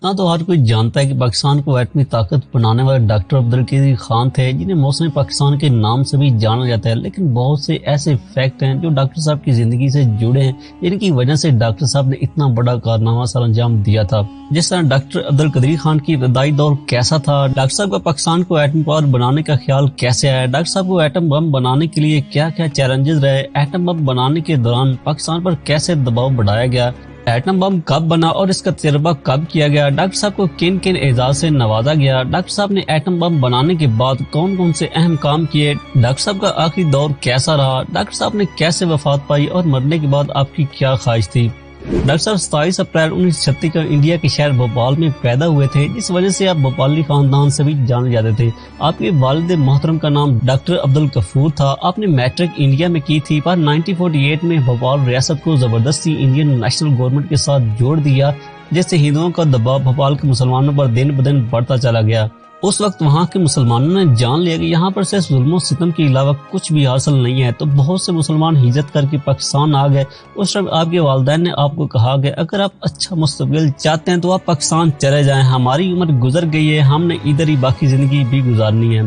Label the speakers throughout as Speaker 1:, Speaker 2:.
Speaker 1: نہ تو ہر کوئی جانتا ہے کہ پاکستان کو ایٹمی طاقت بنانے والے ڈاکٹر عبدالقدیر خان تھے جنہیں موسم پاکستان کے نام سے بھی جانا جاتا ہے، لیکن بہت سے ایسے فیکٹ ہیں جو ڈاکٹر صاحب کی زندگی سے جڑے ہیں جن کی وجہ سے ڈاکٹر صاحب نے اتنا بڑا کارنامہ سر انجام دیا تھا۔ جس طرح ڈاکٹر عبدالقدیر خان کی ابتدائی دور کیسا تھا، ڈاکٹر صاحب کا پاکستان کو ایٹم پاور بنانے کا خیال کیسے آیا، ڈاکٹر صاحب کو ایٹم بم بنانے کے لیے کیا کیا چیلنجز رہے، ایٹم بم بنانے کے دوران پاکستان پر کیسے دباؤ بڑھایا گیا، ایٹم بم کب بنا اور اس کا تجربہ کب کیا گیا، ڈاکٹر صاحب کو کن کن اعزاز سے نوازا گیا، ڈاکٹر صاحب نے ایٹم بم بنانے کے بعد کون کون سے اہم کام کیے، ڈاکٹر صاحب کا آخری دور کیسا رہا، ڈاکٹر صاحب نے کیسے وفات پائی اور مرنے کے بعد آپ کی کیا خواہش تھی۔ ڈاکٹر صاحب 27 اپریل 1936 کو انڈیا کے شہر بھوپال میں پیدا ہوئے تھے، جس وجہ سے آپ بھوپالی خاندان سے بھی جانے جاتے تھے۔ آپ کے والد محترم کا نام ڈاکٹر عبدالغفور تھا۔ آپ نے میٹرک انڈیا میں کی تھی، پر 1948 میں بھوپال ریاست کو زبردستی انڈین نیشنل گورنمنٹ کے ساتھ جوڑ دیا، جس سے ہندوؤں کا دباؤ بھوپال کے مسلمانوں پر دن بدن بڑھتا چلا گیا۔ اس وقت وہاں کے مسلمانوں نے جان لیا کہ یہاں پر صرف ظلم و ستم کے علاوہ کچھ بھی حاصل نہیں ہے، تو بہت سے مسلمان ہجرت کر کے پاکستان آ گئے۔ اس وقت آپ کے والدین نے آپ کو کہا کہ اگر آپ اچھا مستقبل چاہتے ہیں تو آپ پاکستان چلے جائیں، ہماری عمر گزر گئی ہے، ہم نے ادھر ہی باقی زندگی بھی گزارنی ہے۔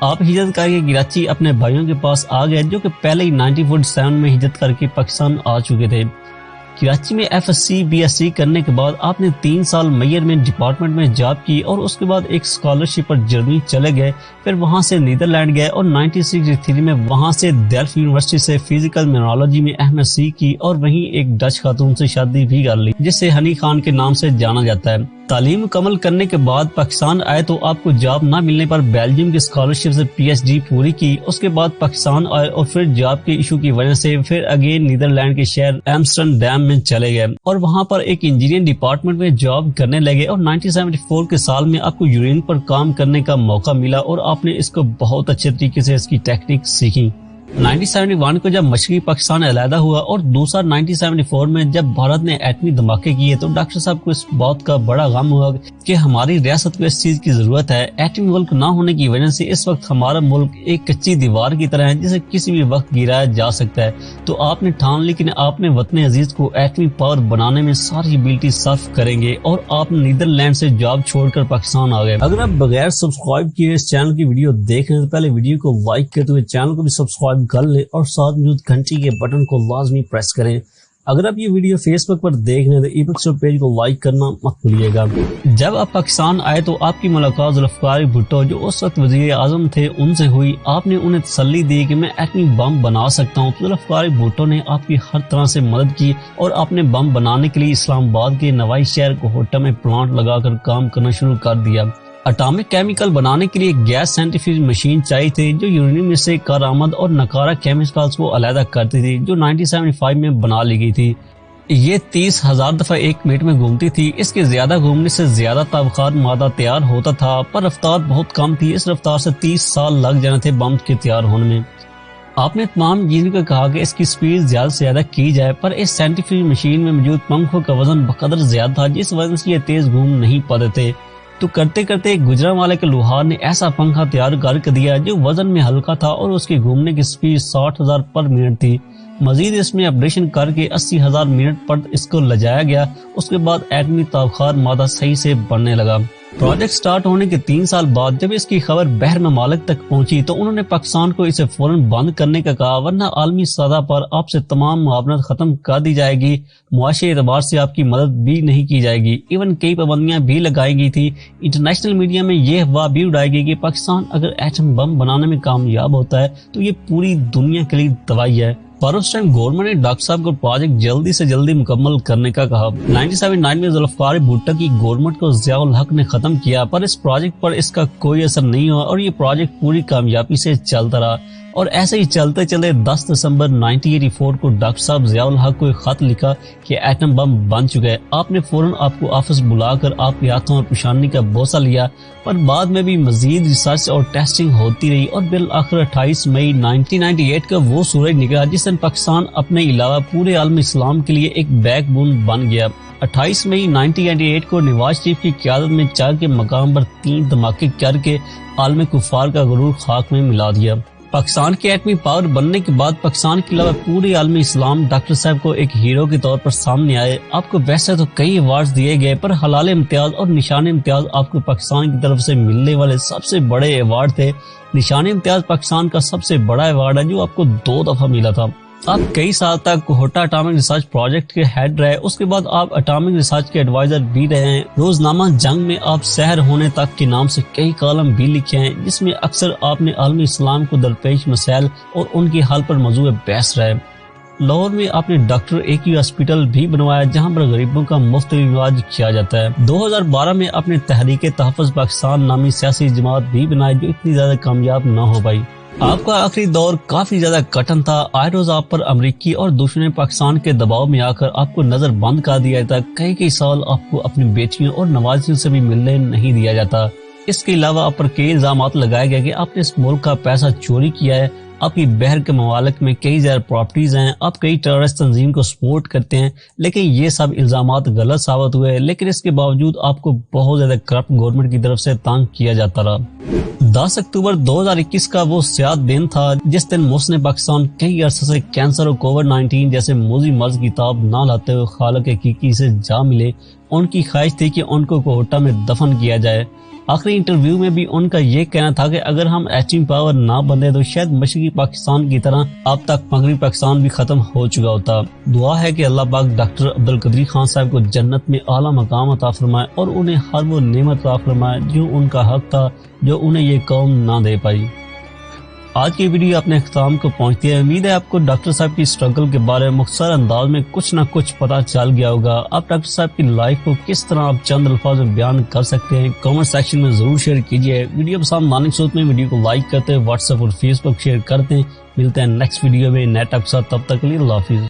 Speaker 1: آپ ہجرت کر کے کراچی اپنے بھائیوں کے پاس آ گئے جو کہ پہلے ہی 1947 میں ہجرت کر کے پاکستان آ چکے تھے۔ کراچی میں FSc BSc کرنے کے بعد آپ نے 3 سال میئر میں ڈپارٹمنٹ میں جاب کی اور اس کے بعد ایک اسکالرشپ پر جرمنی چلے گئے، پھر وہاں سے نیدرلینڈ گئے اور 1963 میں وہاں سے ڈیلفٹ یونیورسٹی سے فزیکل مینالوجی میں MSc کی اور وہیں ایک ڈچ خاتون سے شادی بھی کر لی جسے ہنی خان کے نام سے جانا جاتا ہے۔ تعلیم مکمل کرنے کے بعد پاکستان آئے تو آپ کو جاب نہ ملنے پر بیلجیم کی اسکالرشپ سے PhD پوری کی، اس کے بعد پاکستان آئے اور پھر جاب کے ایشو کی وجہ سے پھر اگین نیدرلینڈ کے شہر ایمسٹرڈیم میں چلے گئے اور وہاں پر ایک انجینئرنگ ڈپارٹمنٹ میں جاب کرنے لگے اور 1974 کے سال میں آپ کو یورین پر کام کرنے کا موقع ملا اور آپ نے اس کو بہت اچھے طریقے سے اس کی ٹیکنیک سیکھی۔ 1971 کو جب مشرقی پاکستان علیحدہ ہوا اور دوسرا 1974 میں جب بھارت نے ایٹمی دھماکے کیے تو ڈاکٹر صاحب کو اس بات کا بڑا غم ہوا کہ ہماری ریاست کو اس چیز کی ضرورت ہے۔ ایٹمی ملک نہ ہونے کی وجہ سے اس وقت ہمارا ملک ایک کچی دیوار کی طرح ہے جسے کسی بھی وقت گرایا جا سکتا ہے، تو آپ نے ٹھان لی کہ آپ نے وطن عزیز کو ایٹمی پاور بنانے میں ساری ابیلٹی صرف کریں گے اور آپ نیدرلینڈ سے جاب چھوڑ کر پاکستان آ گئے۔ اگر آپ بغیر سبسکرائب کیے اس چینل کی ویڈیو دیکھ رہے ہیں تو پہلے ویڈیو کو لائک کرتے ہوئے چینل کو بھی سبسکرائب کر لیں اور ساتھ موجود گھنٹی کے بٹن کو لازمی پریس کریں۔ اگر آپ یہ ویڈیو فیس بک پر دیکھ رہے ہیں تو ای بک پیج کو لائک کرنا مت بھولیے گا۔ جب آپ پاکستان آئے تو آپ کی ملاقات ذوالفقار بھٹو جو اس وقت وزیر اعظم تھے ان سے ہوئی۔ آپ نے انہیں تسلی دی کہ میں ایٹمی بم بنا سکتا ہوں۔ ذوالفقار بھٹو نے آپ کی ہر طرح سے مدد کی اور آپ نے بم بنانے کے لیے اسلام آباد کے نوائی شہر کوہٹا میں پلانٹ لگا کر کام کرنا شروع کر دیا۔ اٹامک کیمیکل بنانے کے لیے گیس سینٹریفیوج مشین چاہیے تھی جو یورینیم میں سے کارآمد اور ناکارہ کیمیکلز کو علیحدہ کرتی تھی، جو 1975 میں بنا لی گئی تھی۔ یہ 30,000 دفعہ 1 منٹ میں گھومتی تھی۔ اس کے زیادہ گھومنے سے زیادہ تابخار مادہ تیار ہوتا تھا، پر رفتار بہت کم تھی۔ اس رفتار سے 30 سال لگ جانے تھے بم کے تیار ہونے میں۔ آپ نے تمام انجینئروں کو کہا کہ اس کی سپیڈ زیادہ سے زیادہ کی جائے، پر اس سینٹریفیوج مشین میں موجود پنکھوں کا وزن بقدر زیادہ تھا جس وجہ سے یہ تیز گھوم نہیں پاتے تھے۔ تو کرتے کرتے ایک گجرانوالے کے لوہار نے ایسا پنکھا تیار کر دیا جو وزن میں ہلکا تھا اور اس کے گھومنے کی سپیڈ 60,000 پر منٹ تھی۔ مزید اس میں اپڈیشن کر کے 80,000 منٹ پر اس کو لجایا گیا۔ اس کے بعد ایٹمی تابخار مادہ صحیح سے بڑھنے لگا۔ پروجیکٹ سٹارٹ ہونے کے 3 سال بعد جب اس کی خبر بحر ممالک تک پہنچی تو انہوں نے پاکستان کو اسے فوراً بند کرنے کا کہا، ورنہ عالمی سطح پر آپ سے تمام معاونت ختم کر دی جائے گی، معاشی اعتبار سے آپ کی مدد بھی نہیں کی جائے گی، ایون کئی پابندیاں بھی لگائی گئی تھی۔ انٹرنیشنل میڈیا میں یہ افواہ بھی اڑائی گئی کہ پاکستان اگر ایٹم بم بنانے میں کامیاب ہوتا ہے تو یہ پوری دنیا کے لیے دوائی ہے۔ پر اس ٹائم گورنمنٹ نے ڈاکٹر صاحب کو پروجیکٹ جلدی سے جلدی مکمل کرنے کا کہا۔ 1979 میں ذوالفقار بھٹو کی گورنمنٹ کو ضیاء الحق نے ختم کیا، پر اس پروجیکٹ پر اس کا کوئی اثر نہیں ہوا اور یہ پروجیکٹ پوری کامیابی سے چلتا رہا۔ اور ایسے ہی چلتے چلے 10 دسمبر 1984 کو ڈاکٹر صاحب ضیاء الحق کو ایک خط لکھا کہ ایٹم بم بن چکا ہے۔ آپ نے فوراً آپ کو آفس بلا کر آپ کے ہاتھوں اور پیشانی کا بوسہ لیا، پر بعد میں بھی مزید ریسرچ اور ٹیسٹنگ ہوتی رہی اور بالآخر 28 مئی 1998 کا وہ سورج نکلا جس دن پاکستان اپنے علاوہ پورے عالم اسلام کے لیے ایک بیک بون بن گیا۔ 28 مئی 1998 کو نواز شریف کی قیادت میں چار کے مقام پر 3 دھماکے کر کے عالم کفار کا غرور خاک میں ملا دیا۔ پاکستان کے ایٹمی پاور بننے کے بعد پاکستان کے علاوہ پورے عالمی اسلام ڈاکٹر صاحب کو ایک ہیرو کے طور پر سامنے آئے۔ آپ کو ویسے تو کئی ایوارڈز دیے گئے، پر حلال امتیاز اور نشان امتیاز آپ کو پاکستان کی طرف سے ملنے والے سب سے بڑے ایوارڈ تھے۔ نشان امتیاز پاکستان کا سب سے بڑا ایوارڈ ہے جو آپ کو 2 دفعہ ملا تھا۔ آپ کئی سال تک کوہٹا اٹامک ریسرچ پروجیکٹ کے ہیڈ رہے، اس کے بعد آپ اٹامک ریسرچ کے ایڈوائزر بھی رہے ہیں۔ روزنامہ جنگ میں آپ سحر ہونے تک کے نام سے کئی کالم بھی لکھے ہیں، جس میں اکثر آپ نے عالمی اسلام کو درپیش مسائل اور ان کے حل پر موضوع بحث رہے۔ لاہور میں آپ نے ڈاکٹر ایک ہاسپٹل بھی بنوایا جہاں پر غریبوں کا مفت علاج کیا جاتا ہے۔ 2012 میں آپ نے تحریک تحفظ پاکستان نامی سیاسی جماعت بھی بنائی جو اتنی زیادہ کامیاب نہ ہو پائی۔ آپ کا آخری دور کافی زیادہ کٹن تھا، آئے روز آپ پر امریکی اور دشمن پاکستان کے دباؤ میں آ کر آپ کو نظر بند کر دیا جاتا، کئی سال آپ کو اپنی بیٹیوں اور نوازیوں سے بھی ملنے نہیں دیا جاتا۔ اس کے علاوہ آپ پر کئی الزامات لگائے گئے کہ آپ نے اس ملک کا پیسہ چوری کیا ہے، آپ کی بحر کے ممالک میں کئی زیادہ پراپرٹیز ہیں، آپ کئی ٹیررسٹ تنظیم کو سپورٹ کرتے ہیں، لیکن یہ سب الزامات غلط ثابت ہوئے، لیکن اس کے باوجود آپ کو بہت زیادہ کرپٹ گورنمنٹ کی طرف سے تنگ کیا جاتا رہا۔ 10 اکتوبر 2021 کا وہ سیاہ دن تھا جس دن محسن پاکستان کئی عرصے سے کینسر اور کووڈ-19 جیسے موذی مرض کی تاب نہ لاتے ہوئے خالق حقیقی سے جا ملے۔ ان کی خواہش تھی کہ ان کو کوہٹا میں دفن کیا جائے۔ آخری انٹرویو میں بھی ان کا یہ کہنا تھا کہ اگر ہم ایٹمی پاور نہ بنے تو شاید مشرقی پاکستان کی طرح اب تک مغربی پاکستان بھی ختم ہو چکا ہوتا۔ دعا ہے کہ اللہ پاک ڈاکٹر عبدالقدیر خان صاحب کو جنت میں اعلیٰ مقام عطا فرمائے اور انہیں ہر وہ نعمت عطا فرمائے جو ان کا حق تھا، جو انہیں یہ قوم نہ دے پائی۔ آج کی ویڈیو اپنے اختتام کو پہنچتی ہے۔ امید ہے آپ کو ڈاکٹر صاحب کی سٹرگل کے بارے میں مختصر انداز میں کچھ نہ کچھ پتہ چل گیا ہوگا۔ آپ ڈاکٹر صاحب کی لائف کو کس طرح آپ چند الفاظ میں بیان کر سکتے ہیں، کامنٹ سیکشن میں ضرور شیئر کیجیے۔ ویڈیو پسند آنے کی صورت میں ویڈیو کو لائک کرتے، واٹس ایپ اور فیس بک شیئر کرتے ہیں۔ ملتے ہیں نیکسٹ ویڈیو میں نئے ٹاپک کے ساتھ، تب تک کے لیے اللہ حافظ۔